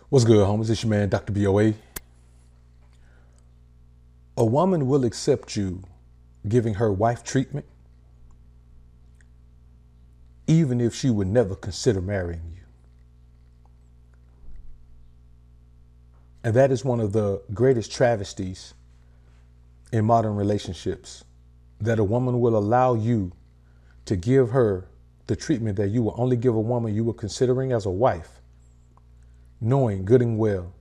What's good, homies? It's your man, Dr. BOA. A woman will accept you giving her wife treatment, even if she would never consider marrying you. And that is one of the greatest travesties in modern relationships, that a woman will allow you to give her the treatment that you will only give a woman you were considering as a wife, knowing good and well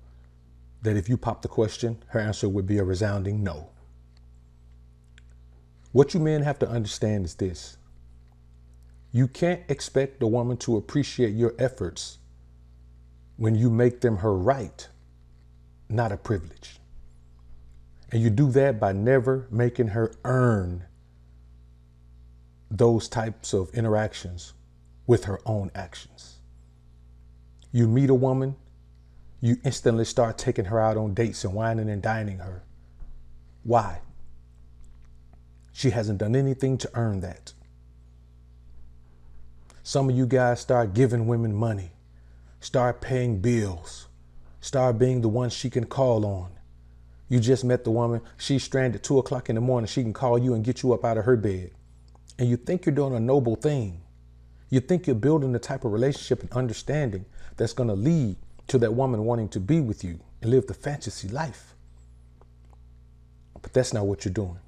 that if you pop the question, her answer would be a resounding no. What you men have to understand is this: you can't expect a woman to appreciate your efforts when you make them her right, not a privilege. And you do that by never making her earn those types of interactions with her own actions. You meet a woman, you instantly start taking her out on dates and whining and dining her. Why? She hasn't done anything to earn that. Some of you guys start giving women money, start paying bills, start being the one she can call on. You just met the woman, she's stranded 2 o'clock in the morning, she can call you and get you up out of her bed. And you think you're doing a noble thing. You think you're building the type of relationship and understanding that's going to lead to that woman wanting to be with you and live the fantasy life. But that's not what you're doing.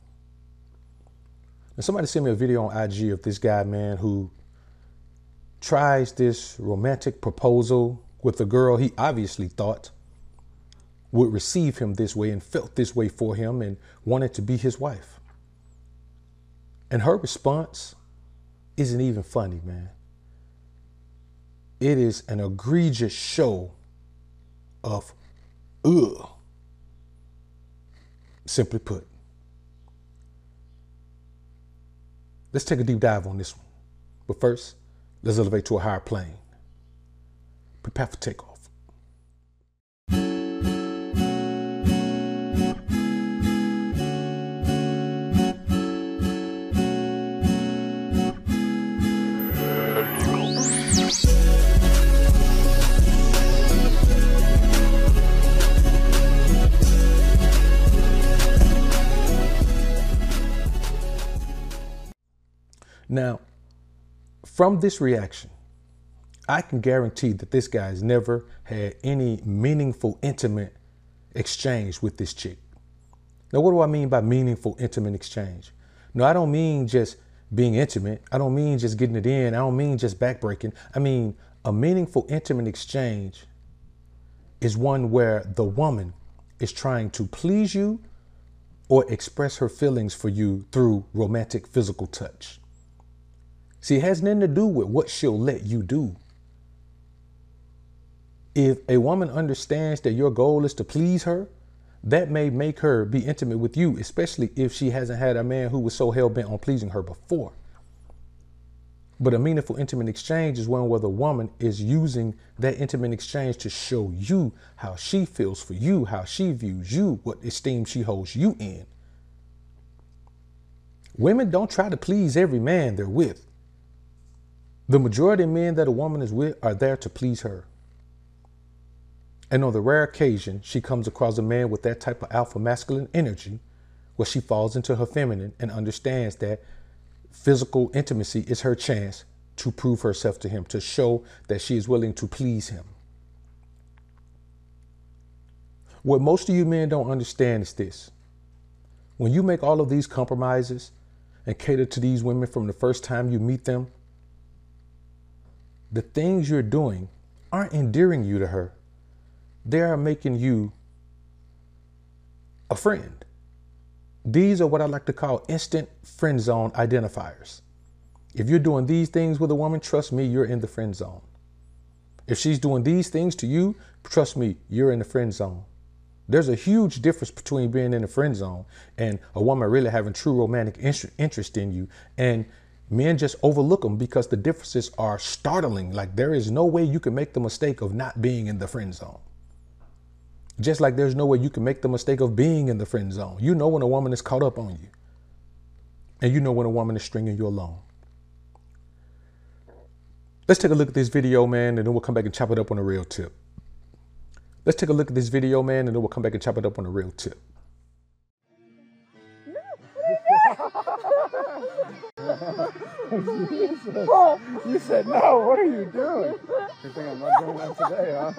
And somebody sent me a video on IG of this guy, man, who tries this romantic proposal with a girl he obviously thought would receive him this way and felt this way for him and wanted to be his wife. And her response isn't even funny, man. It is an egregious show of ugh. Simply put. Let's take a deep dive on this one. But first, let's elevate to a higher plane. Prepare for takeoff. Now, from this reaction, I can guarantee that this guy has never had any meaningful, intimate exchange with this chick. Now, what do I mean by meaningful, intimate exchange? No, I don't mean just being intimate. I don't mean just getting it in. I don't mean just backbreaking. I mean, a meaningful, intimate exchange is one where the woman is trying to please you or express her feelings for you through romantic physical touch. See, it has nothing to do with what she'll let you do. If a woman understands that your goal is to please her, that may make her be intimate with you, especially if she hasn't had a man who was so hell-bent on pleasing her before. But a meaningful, intimate exchange is one where the woman is using that intimate exchange to show you how she feels for you, how she views you, what esteem she holds you in. Women don't try to please every man they're with. The majority of men that a woman is with are there to please her. And on the rare occasion she comes across a man with that type of alpha masculine energy, where she falls into her feminine and understands that physical intimacy is her chance to prove herself to him, to show that she is willing to please him. What most of you men don't understand is this: when you make all of these compromises and cater to these women from the first time you meet them, the things you're doing aren't endearing you to her. They are making you a friend. These are what I like to call instant friend zone identifiers. If you're doing these things with a woman, trust me, you're in the friend zone. If she's doing these things to you, trust me, you're in the friend zone. There's a huge difference between being in the friend zone and a woman really having true romantic interest in you. And men just overlook them because the differences are startling. Like, there is no way you can make the mistake of not being in the friend zone. Just like there's no way you can make the mistake of being in the friend zone. You know when a woman is caught up on you. And you know when a woman is stringing you along. Let's take a look at this video, man, and then we'll come back and chop it up on a real tip. Let's take a look at this video, man, and then we'll come back and chop it up on a real tip. You said no, what are you doing? You think I'm not doing that today, huh?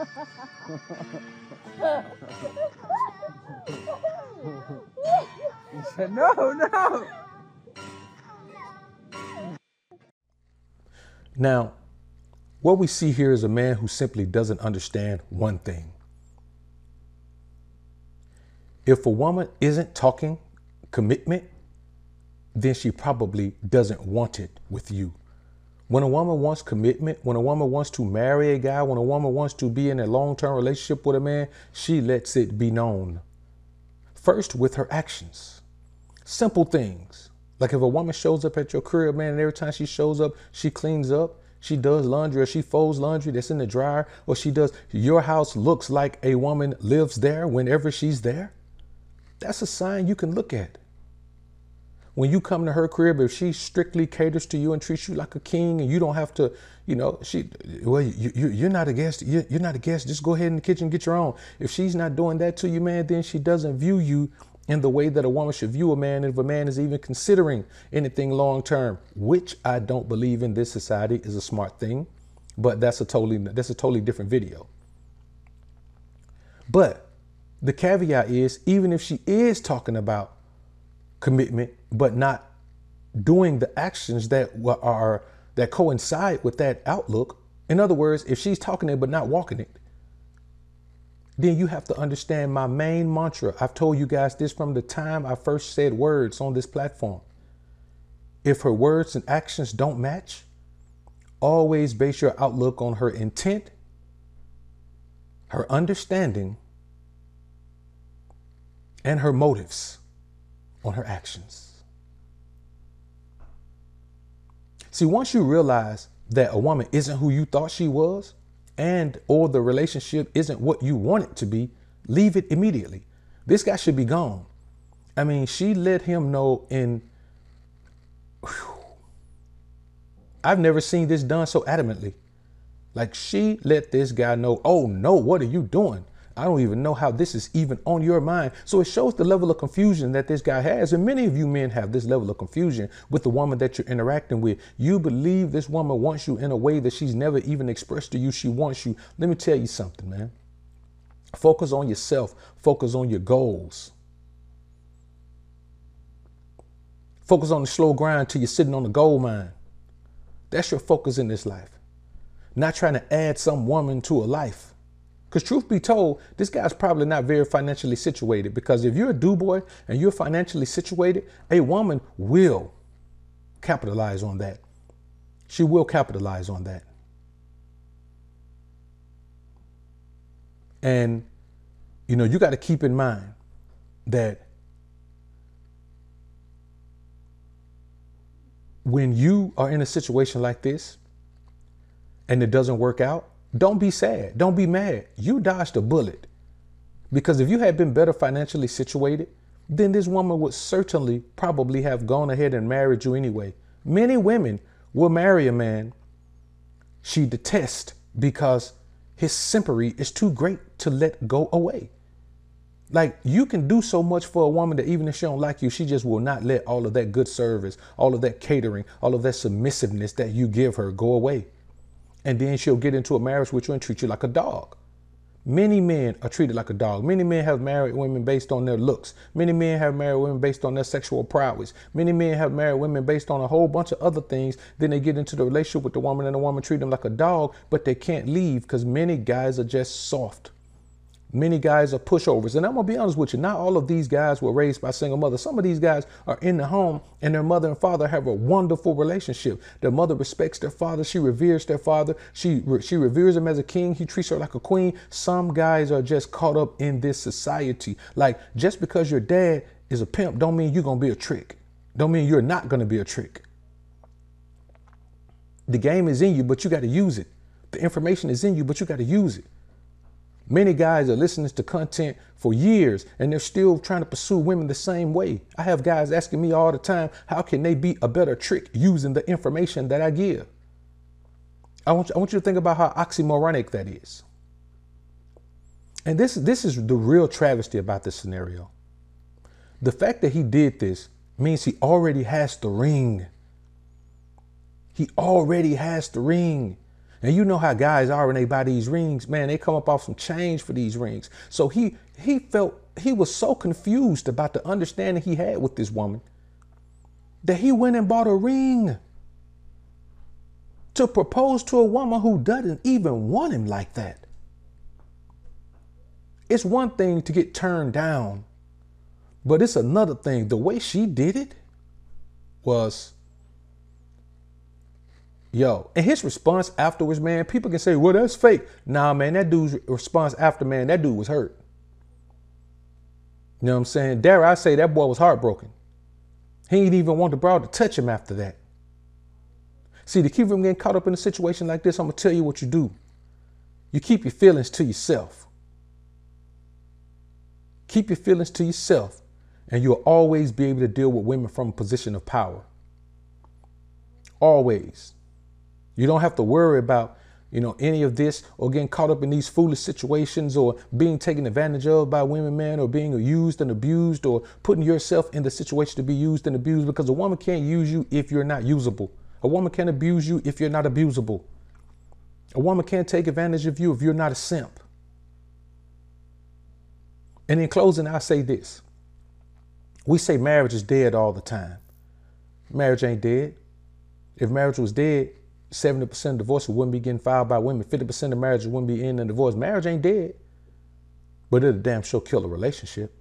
You said no. Now, what we see here is a man who simply doesn't understand one thing. If a woman isn't talking commitment, then she probably doesn't want it with you. When a woman wants commitment, when a woman wants to marry a guy, when a woman wants to be in a long-term relationship with a man, she lets it be known. First, with her actions. Simple things. Like if a woman shows up at your crib, man, and every time she shows up, she cleans up, she does laundry, or she folds laundry that's in the dryer, or she does, your house looks like a woman lives there whenever she's there. That's a sign you can look at. When you come to her crib, if she strictly caters to you and treats you like a king, and you don't have to, you're not a guest. You're not a guest. Just go ahead in the kitchen and get your own. If she's not doing that to you, man, then she doesn't view you in the way that a woman should view a man. If a man is even considering anything long term, which I don't believe in this society is a smart thing, but that's a totally different video. But the caveat is, even if she is talking about commitment, but not doing the actions that coincide with that outlook. In other words, if she's talking it but not walking it, then you have to understand my main mantra. I've told you guys this from the time I first said words on this platform. If her words and actions don't match, always base your outlook on her intent, her understanding, and her motives on her actions. See, once you realize that a woman isn't who you thought she was, or the relationship isn't what you want it to be, leave it immediately. This guy should be gone. I mean, she let him know I've never seen this done so adamantly. Like, she let this guy know, oh no, what are you doing? I don't even know how this is even on your mind. So it shows the level of confusion that this guy has. And many of you men have this level of confusion with the woman that you're interacting with. You believe this woman wants you in a way that she's never even expressed to you. She wants you. Let me tell you something, man. Focus on yourself. Focus on your goals. Focus on the slow grind till you're sitting on the gold mine. That's your focus in this life. Not trying to add some woman to a life. Because truth be told, this guy's probably not very financially situated, because if you're a do-boy and you're financially situated, a woman will capitalize on that. She will capitalize on that. And, you got to keep in mind that when you are in a situation like this and it doesn't work out, don't be sad. Don't be mad. You dodged a bullet. Because if you had been better financially situated, then this woman would certainly probably have gone ahead and married you anyway. Many women will marry a man she detests because his simpery is too great to let go away. Like, you can do so much for a woman that even if she don't like you, she just will not let all of that good service, all of that catering, all of that submissiveness that you give her go away. And then she'll get into a marriage with you and treat you like a dog. Many men are treated like a dog. Many men have married women based on their looks. Many men have married women based on their sexual prowess. Many men have married women based on a whole bunch of other things. Then they get into the relationship with the woman and the woman treat them like a dog, but they can't leave because many guys are just soft. Many guys are pushovers. And I'm going to be honest with you, not all of these guys were raised by single mothers. Some of these guys are in the home and their mother and father have a wonderful relationship. Their mother respects their father. She reveres their father. She reveres him as a king. He treats her like a queen. Some guys are just caught up in this society. Like, just because your dad is a pimp don't mean you're going to be a trick. Don't mean you're not going to be a trick. The game is in you, but you got to use it. The information is in you, but you got to use it. Many guys are listening to content for years and they're still trying to pursue women the same way. I have guys asking me all the time, how can they be a better trick using the information that I give? I want you to think about how oxymoronic that is. And this is the real travesty about this scenario. The fact that he did this means he already has the ring. He already has the ring. And you know how guys are when they buy these rings, man, they come up off some change for these rings. So he felt he was so confused about the understanding he had with this woman that he went and bought a ring to propose to a woman who doesn't even want him like that. It's one thing to get turned down, but it's another thing. The way she did it was, yo. And his response afterwards, man, people can say, well, that's fake. Nah, man, that dude's response after, man, that dude was hurt. You know what I'm saying? Dare I say that boy was heartbroken. He ain't even want the broad to touch him after that. See, to keep from getting caught up in a situation like this, I'm going to tell you what you do. You keep your feelings to yourself. Keep your feelings to yourself, and you'll always be able to deal with women from a position of power. Always. You don't have to worry about, any of this or getting caught up in these foolish situations or being taken advantage of by women, man, or being used and abused or putting yourself in the situation to be used and abused, because a woman can't use you if you're not usable. A woman can't abuse you if you're not abusable. A woman can't take advantage of you if you're not a simp. And in closing, I'll say this. We say marriage is dead all the time. Marriage ain't dead. If marriage was dead, 70% of divorces wouldn't be getting filed by women. 50% of marriages wouldn't be in a divorce. Marriage ain't dead, but it'll damn sure kill a relationship.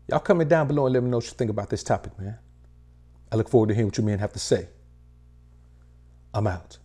Y'all comment down below and let me know what you think about this topic, man. I look forward to hearing what you men have to say. I'm out.